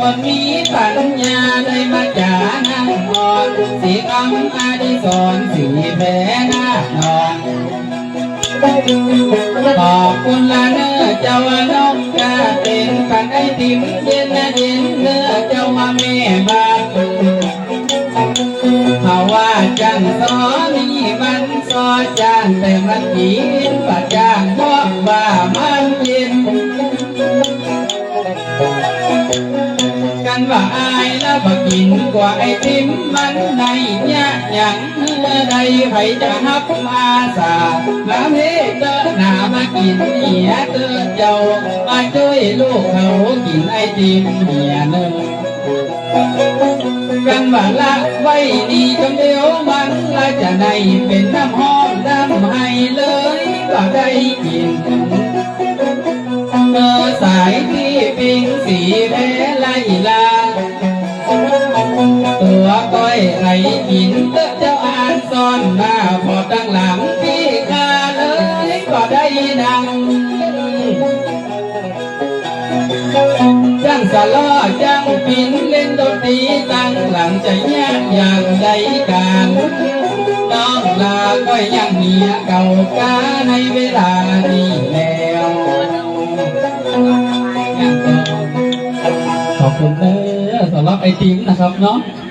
คนมีปัญญาได้มาจานั่งนอนสีคำอดิศรสีแพ้หน้านอนขอบคุณละเนื้อเจ้านกกาเป็นปันไอติมเย็นนะเย็นเนื้อเจ้ามาแม่บ้านเขาว่าจังสอนี่มันสอจานแต่มันกินปะจางเพราะว่ามันเย็นกันว่าอายแล้วบ่กินกว่าไอติมมันในยะอย่างเนื้อใดไผจะฮับมาสามาเมเตอหนามากินเหียเตอเจ้ามาช่วยลูกเขากินไอติมเหียเนื้อกันว่าละไว้ดีจนเดียวมันละจะได้เป็นน้ำหอมน้ำให้เลยก็ได้กินเมื่อสายที่ปิงสีแพ้ไล่ลาตัวก้อยไข่กินเตอเจ้าอ่านซ่อนหน้าพอตั้งหลังพี่คาเลยก็ได้ดังจังสะล้อจังปินเล่นดนตรีตั้งหลังใจยากอย่างใดการน้องลาก็ยังเมียเก่ากาในเวลานี้แล้วขอบคุณสำหรับไอติมนะครับเนาะ